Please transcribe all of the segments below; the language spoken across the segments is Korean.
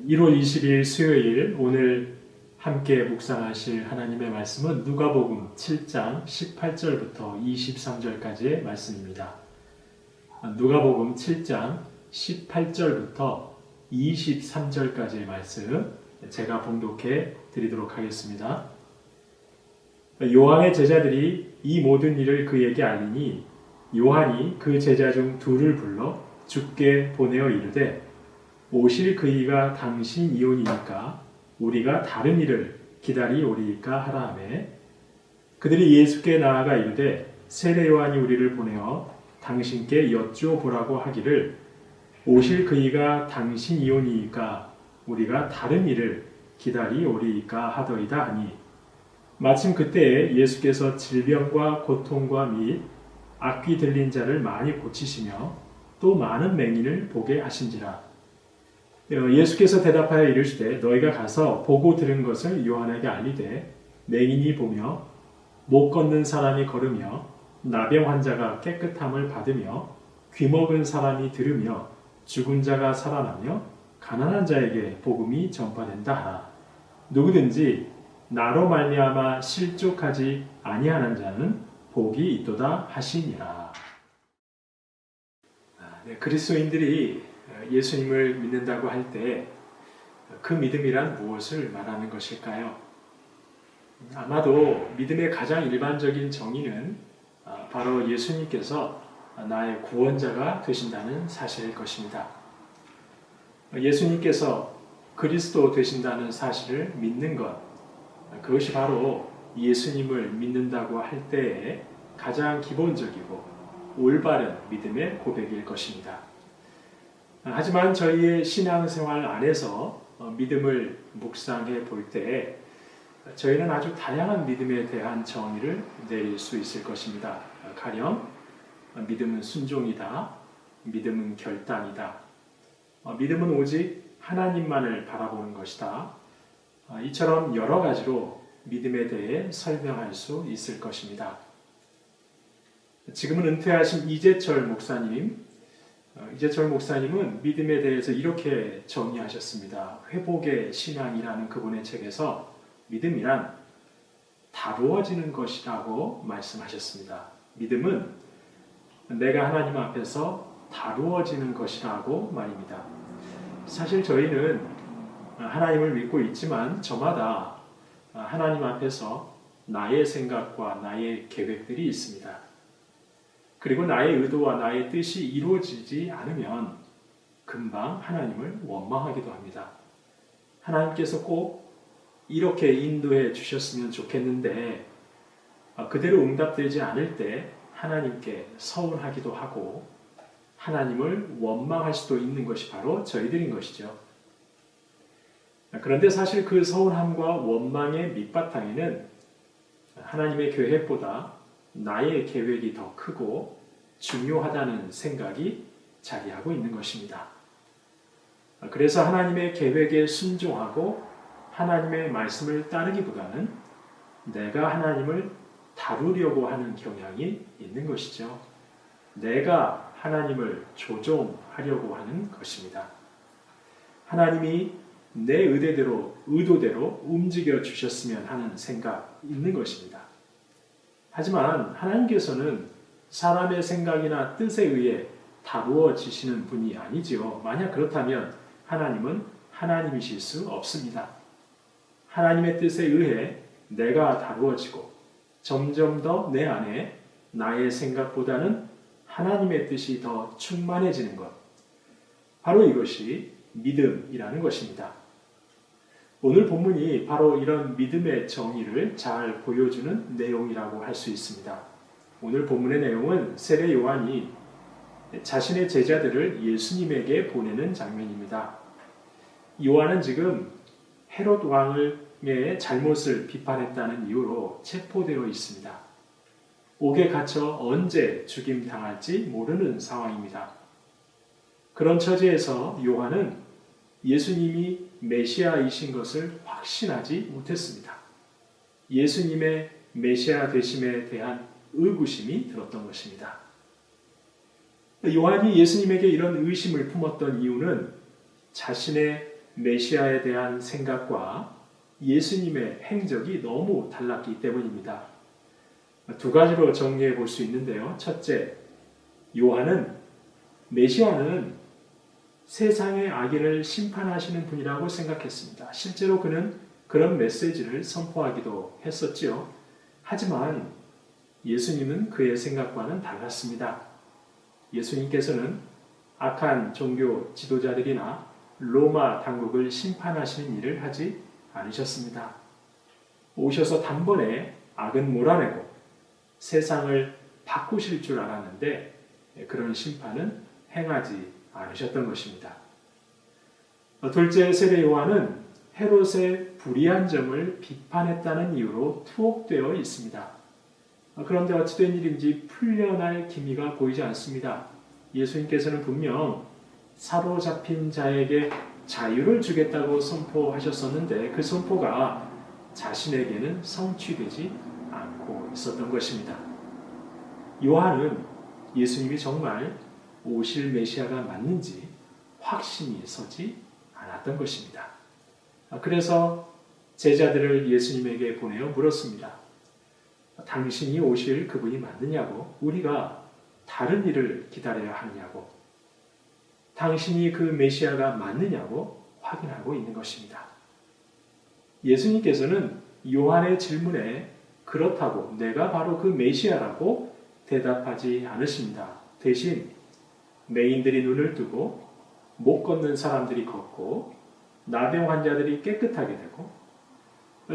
1월 20일 수요일 오늘 함께 묵상하실 하나님의 말씀은 누가복음 7장 18절부터 23절까지의 말씀입니다. 누가복음 7장 18절부터 23절까지의 말씀 제가 봉독해 드리도록 하겠습니다. 요한의 제자들이 이 모든 일을 그에게 알리니 요한이 그 제자 중 둘을 불러 주께 보내어 이르되 오실 그이가 당신이오니까 우리가 다른 일을 기다리오리이까 하라 하매 그들이 예수께 나아가 이르되 세례 요한이 우리를 보내어 당신께 여쭈어보라고 하기를 오실 그이가 당신이오니까 우리가 다른 일을 기다리오리이까 하더이다 하니 마침 그때에 예수께서 질병과 고통과 및 악귀 들린 자를 많이 고치시며 또 많은 맹인을 보게 하신지라. 예수께서 대답하여 이르시되 너희가 가서 보고 들은 것을 요한에게 알리되 맹인이 보며 못 걷는 사람이 걸으며 나병 환자가 깨끗함을 받으며 귀먹은 사람이 들으며 죽은 자가 살아나며 가난한 자에게 복음이 전파된다 하라. 누구든지 나로 말미암아 실족하지 아니하는 자는 복이 있도다 하시니라. 그리스도인들이 예수님을 믿는다고 할 때 그 믿음이란 무엇을 말하는 것일까요? 아마도 믿음의 가장 일반적인 정의는 바로 예수님께서 나의 구원자가 되신다는 사실일 것입니다. 예수님께서 그리스도 되신다는 사실을 믿는 것, 그것이 바로 예수님을 믿는다고 할 때의 가장 기본적이고 올바른 믿음의 고백일 것입니다. 하지만 저희의 신앙생활 안에서 믿음을 묵상해 볼 때 저희는 아주 다양한 믿음에 대한 정의를 내릴 수 있을 것입니다. 가령 믿음은 순종이다, 믿음은 결단이다, 믿음은 오직 하나님만을 바라보는 것이다. 이처럼 여러 가지로 믿음에 대해 설명할 수 있을 것입니다. 지금은 은퇴하신 이재철 목사님은 믿음에 대해서 이렇게 정의하셨습니다. 회복의 신앙이라는 그분의 책에서 믿음이란 다루어지는 것이라고 말씀하셨습니다. 믿음은 내가 하나님 앞에서 다루어지는 것이라고 말입니다. 사실 저희는 하나님을 믿고 있지만 저마다 하나님 앞에서 나의 생각과 나의 계획들이 있습니다. 그리고 나의 의도와 나의 뜻이 이루어지지 않으면 금방 하나님을 원망하기도 합니다. 하나님께서 꼭 이렇게 인도해 주셨으면 좋겠는데 그대로 응답되지 않을 때 하나님께 서운하기도 하고 하나님을 원망할 수도 있는 것이 바로 저희들인 것이죠. 그런데 사실 그 서운함과 원망의 밑바탕에는 하나님의 계획보다 나의 계획이 더 크고 중요하다는 생각이 자리하고 있는 것입니다. 그래서 하나님의 계획에 순종하고 하나님의 말씀을 따르기보다는 내가 하나님을 다루려고 하는 경향이 있는 것이죠. 내가 하나님을 조종하려고 하는 것입니다. 하나님이 내 의도대로 움직여 주셨으면 하는 생각 있는 것입니다. 하지만 하나님께서는 사람의 생각이나 뜻에 의해 다루어지시는 분이 아니지요. 만약 그렇다면 하나님은 하나님이실 수 없습니다. 하나님의 뜻에 의해 내가 다루어지고 점점 더 내 안에 나의 생각보다는 하나님의 뜻이 더 충만해지는 것. 바로 이것이 믿음이라는 것입니다. 오늘 본문이 바로 이런 믿음의 정의를 잘 보여주는 내용이라고 할 수 있습니다. 오늘 본문의 내용은 세례 요한이 자신의 제자들을 예수님에게 보내는 장면입니다. 요한은 지금 헤롯 왕의 잘못을 비판했다는 이유로 체포되어 있습니다. 옥에 갇혀 언제 죽임당할지 모르는 상황입니다. 그런 처지에서 요한은 예수님이 메시아이신 것을 확신하지 못했습니다. 예수님의 메시아 되심에 대한 의구심이 들었던 것입니다. 요한이 예수님에게 이런 의심을 품었던 이유는 자신의 메시아에 대한 생각과 예수님의 행적이 너무 달랐기 때문입니다. 두 가지로 정리해 볼 수 있는데요. 첫째, 요한은 메시아는 세상의 악인을 심판하시는 분이라고 생각했습니다. 실제로 그는 그런 메시지를 선포하기도 했었지요. 하지만 예수님은 그의 생각과는 달랐습니다. 예수님께서는 악한 종교 지도자들이나 로마 당국을 심판하시는 일을 하지 않으셨습니다. 오셔서 단번에 악은 몰아내고 세상을 바꾸실 줄 알았는데 그런 심판은 행하지 않으셨던 것입니다. 둘째, 세례 요한은 헤롯의 불의한 점을 비판했다는 이유로 투옥되어 있습니다. 그런데 어찌된 일인지 풀려날 기미가 보이지 않습니다. 예수님께서는 분명 사로잡힌 자에게 자유를 주겠다고 선포하셨었는데 그 선포가 자신에게는 성취되지 않고 있었던 것입니다. 요한은 예수님이 정말 오실 메시아가 맞는지 확신이 서지 않았던 것입니다. 그래서 제자들을 예수님에게 보내어 물었습니다. 당신이 오실 그분이 맞느냐고, 우리가 다른 일을 기다려야 하느냐고, 당신이 그 메시아가 맞느냐고 확인하고 있는 것입니다. 예수님께서는 요한의 질문에 그렇다고 내가 바로 그 메시아라고 대답하지 않으십니다. 대신 맹인들이 눈을 뜨고 못 걷는 사람들이 걷고 나병 환자들이 깨끗하게 되고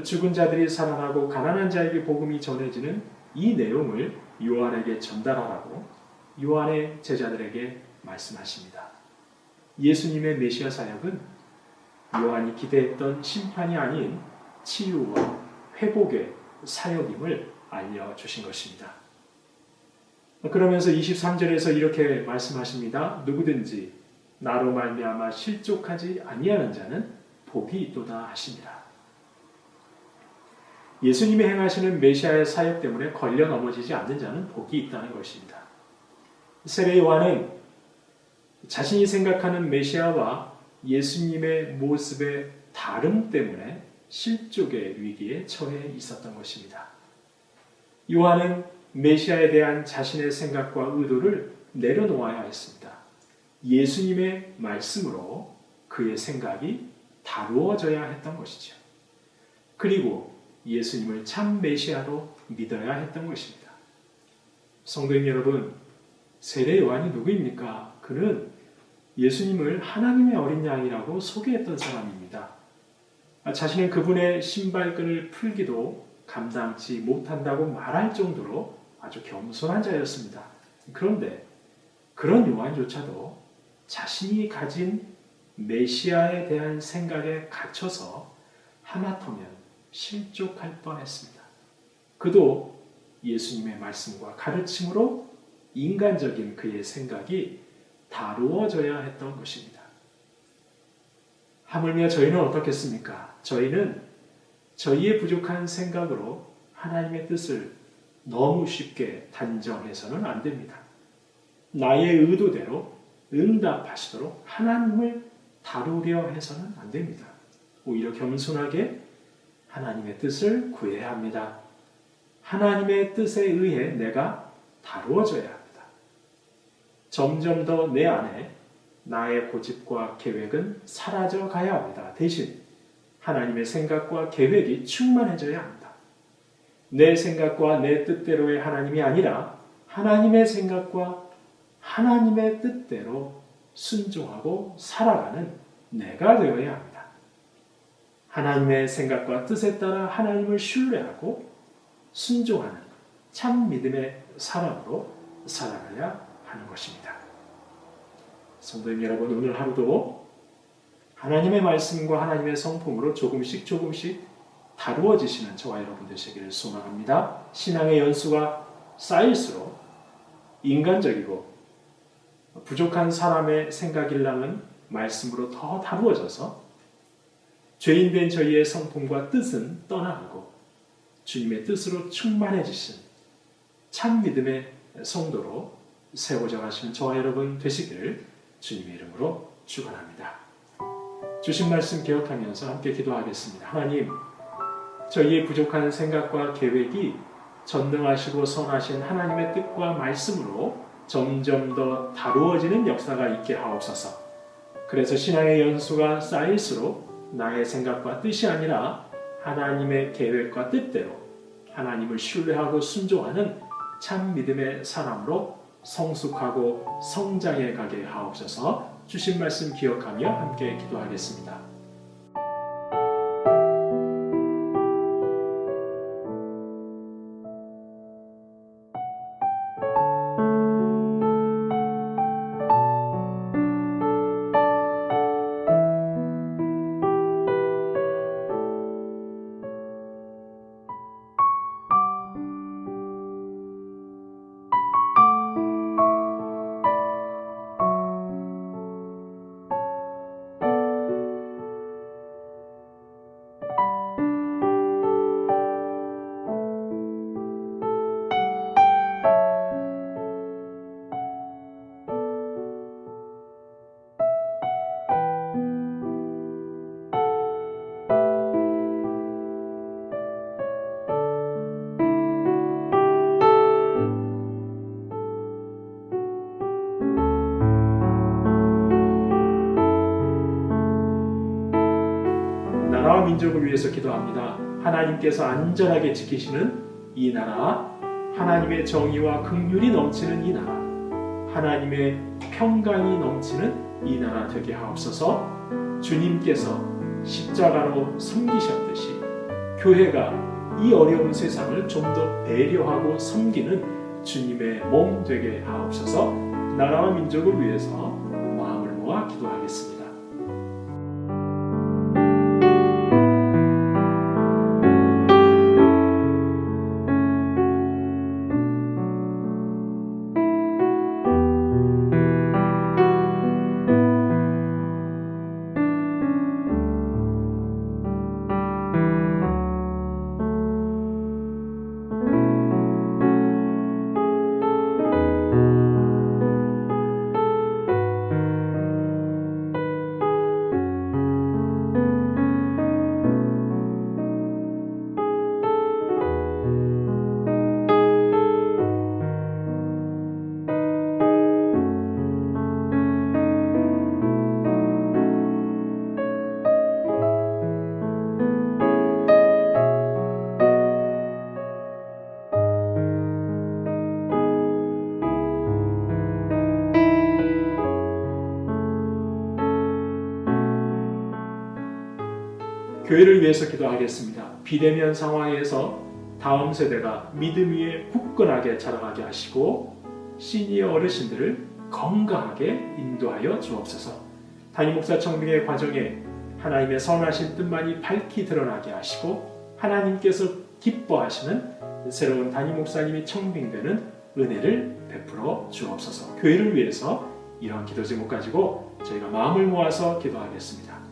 죽은 자들이 살아나고 가난한 자에게 복음이 전해지는 이 내용을 요한에게 전달하라고 요한의 제자들에게 말씀하십니다. 예수님의 메시아 사역은 요한이 기대했던 심판이 아닌 치유와 회복의 사역임을 알려주신 것입니다. 그러면서 23절에서 이렇게 말씀하십니다. 누구든지 나로 말미암아 실족하지 아니하는 자는 복이 있도다 하시니라. 예수님이 행하시는 메시아의 사역 때문에 걸려 넘어지지 않는 자는 복이 있다는 것입니다. 세례 요한은 자신이 생각하는 메시아와 예수님의 모습의 다름 때문에 실족의 위기에 처해 있었던 것입니다. 요한은 메시아에 대한 자신의 생각과 의도를 내려놓아야 했습니다. 예수님의 말씀으로 그의 생각이 다루어져야 했던 것이죠. 그리고 예수님을 참 메시아로 믿어야 했던 것입니다. 성도님 여러분, 세례 요한이 누구입니까? 그는 예수님을 하나님의 어린 양이라고 소개했던 사람입니다. 자신은 그분의 신발끈을 풀기도 감당치 못한다고 말할 정도로 아주 겸손한 자였습니다. 그런데 그런 요한조차도 자신이 가진 메시아에 대한 생각에 갇혀서 하마터면 실족할 뻔했습니다. 그도 예수님의 말씀과 가르침으로 인간적인 그의 생각이 다루어져야 했던 것입니다. 하물며 저희는 어떻겠습니까? 저희는 저희의 부족한 생각으로 하나님의 뜻을 너무 쉽게 단정해서는 안 됩니다. 나의 의도대로 응답하시도록 하나님을 다루려 해서는 안 됩니다. 오히려 겸손하게 하나님의 뜻을 구해야 합니다. 하나님의 뜻에 의해 내가 다루어져야 합니다. 점점 더 내 안에 나의 고집과 계획은 사라져 가야 합니다. 대신 하나님의 생각과 계획이 충만해져야 합니다. 내 생각과 내 뜻대로의 하나님이 아니라 하나님의 생각과 하나님의 뜻대로 순종하고 살아가는 내가 되어야 합니다. 하나님의 생각과 뜻에 따라 하나님을 신뢰하고 순종하는 참 믿음의 사람으로 살아가야 하는 것입니다. 성도님 여러분, 오늘 하루도 하나님의 말씀과 하나님의 성품으로 조금씩 다루어지시는 저와 여러분 되시기를 소망합니다. 신앙의 연수가 쌓일수록 인간적이고 부족한 사람의 생각일랑은 말씀으로 더 다루어져서 죄인된 저희의 성품과 뜻은 떠나가고 주님의 뜻으로 충만해지신 참 믿음의 성도로 세워져 가시는 저와 여러분 되시기를 주님의 이름으로 축원합니다. 주신 말씀 기억하면서 함께 기도하겠습니다. 하나님, 저희의 부족한 생각과 계획이 전능하시고 선하신 하나님의 뜻과 말씀으로 점점 더 다루어지는 역사가 있게 하옵소서. 그래서 신앙의 연수가 쌓일수록 나의 생각과 뜻이 아니라 하나님의 계획과 뜻대로 하나님을 신뢰하고 순종하는 참 믿음의 사람으로 성숙하고 성장해 가게 하옵소서. 주신 말씀 기억하며 함께 기도하겠습니다. 나라와 민족을 위해서 기도합니다. 하나님께서 안전하게 지키시는 이 나라, 하나님의 정의와 긍휼이 넘치는 이 나라, 하나님의 평강이 넘치는 이 나라 되게 하옵소서. 주님께서 십자가로 섬기셨듯이 교회가 이 어려운 세상을 좀 더 배려하고 섬기는 주님의 몸 되게 하옵소서. 나라와 민족을 위해서 마음을 모아 기도하겠습니다. 교회를 위해서 기도하겠습니다. 비대면 상황에서 다음 세대가 믿음 위에 굳건하게 자라가게 하시고 시니어 어르신들을 건강하게 인도하여 주옵소서. 담임 목사 청빙의 과정에 하나님의 선하신 뜻만이 밝히 드러나게 하시고 하나님께서 기뻐하시는 새로운 담임 목사님이 청빙되는 은혜를 베풀어 주옵소서. 교회를 위해서 이런 기도 제목 가지고 저희가 마음을 모아서 기도하겠습니다.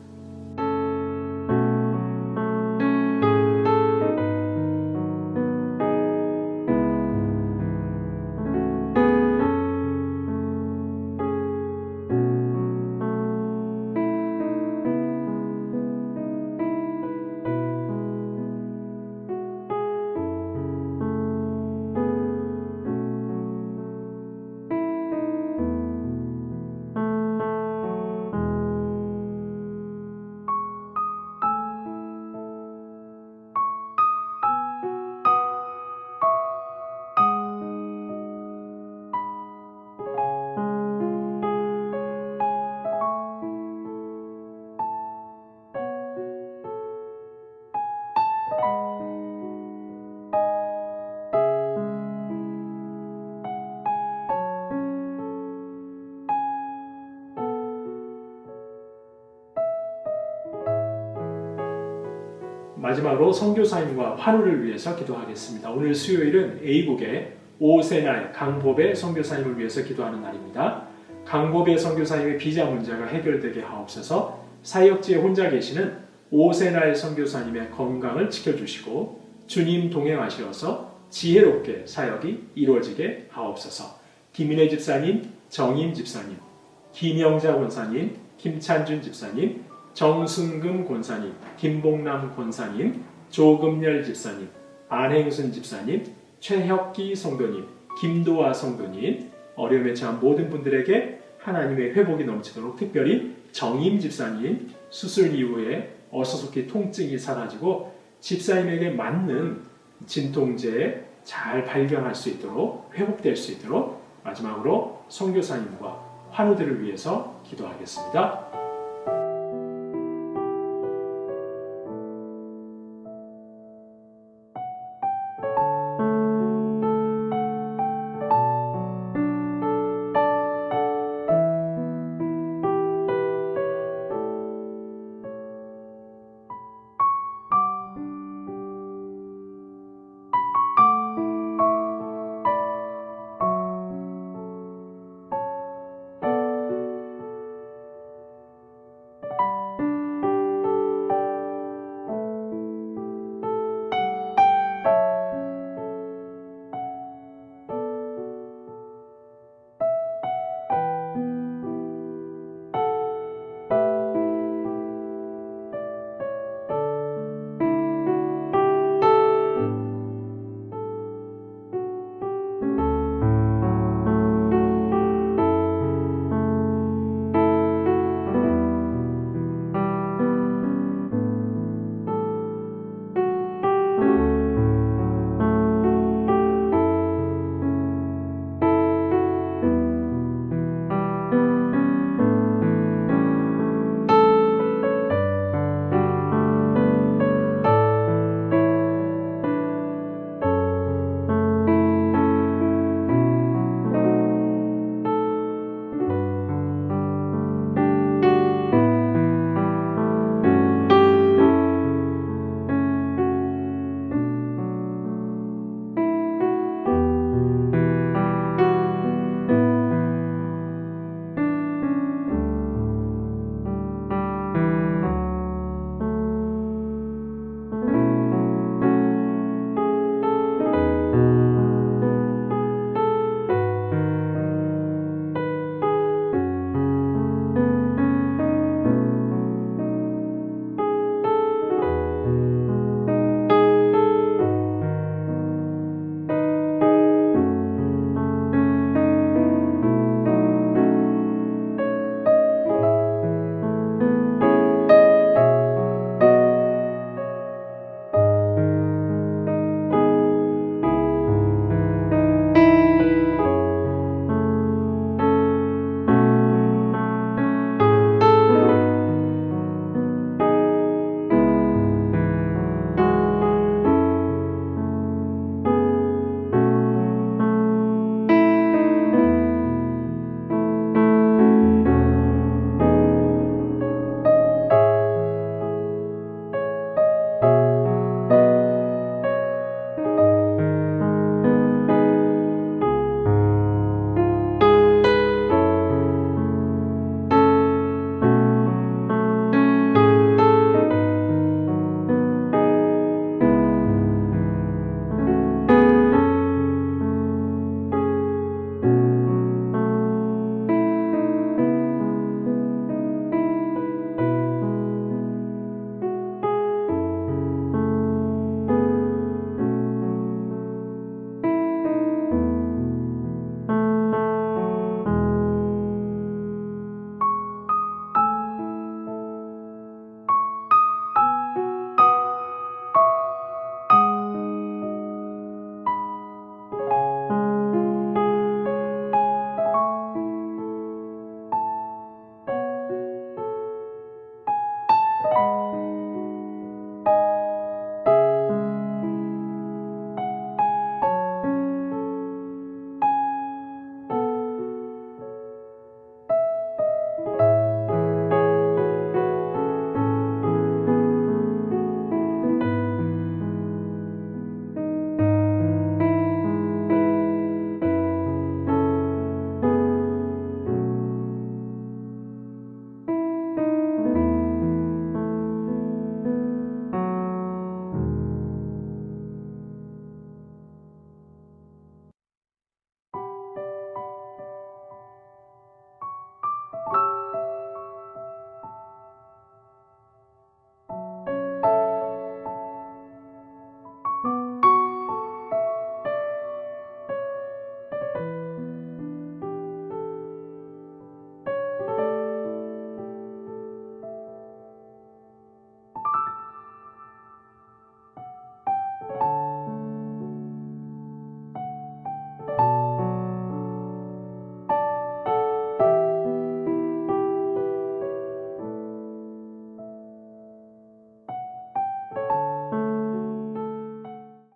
마지막으로 선교사님과 환우를 위해서 기도하겠습니다. 오늘 수요일은 A국의 오세날 강보배 선교사님을 위해서 기도하는 날입니다. 강보배 선교사님의 비자 문제가 해결되게 하옵소서. 사역지에 혼자 계시는 오세날 선교사님의 건강을 지켜주시고 주님 동행하시어서 지혜롭게 사역이 이루어지게 하옵소서. 김인혜 집사님, 정임 집사님, 김영자 권사님, 김찬준 집사님, 정순금 권사님, 김봉남 권사님, 조금열 집사님, 안행순 집사님, 최혁기 성도님, 김도아 성도님, 어려움에 처한 모든 분들에게 하나님의 회복이 넘치도록 특별히 정임 집사님 수술 이후에 어수선히 통증이 사라지고 집사님에게 맞는 진통제 잘 발견할 수 있도록 회복될 수 있도록 마지막으로 선교사님과 환우들을 위해서 기도하겠습니다.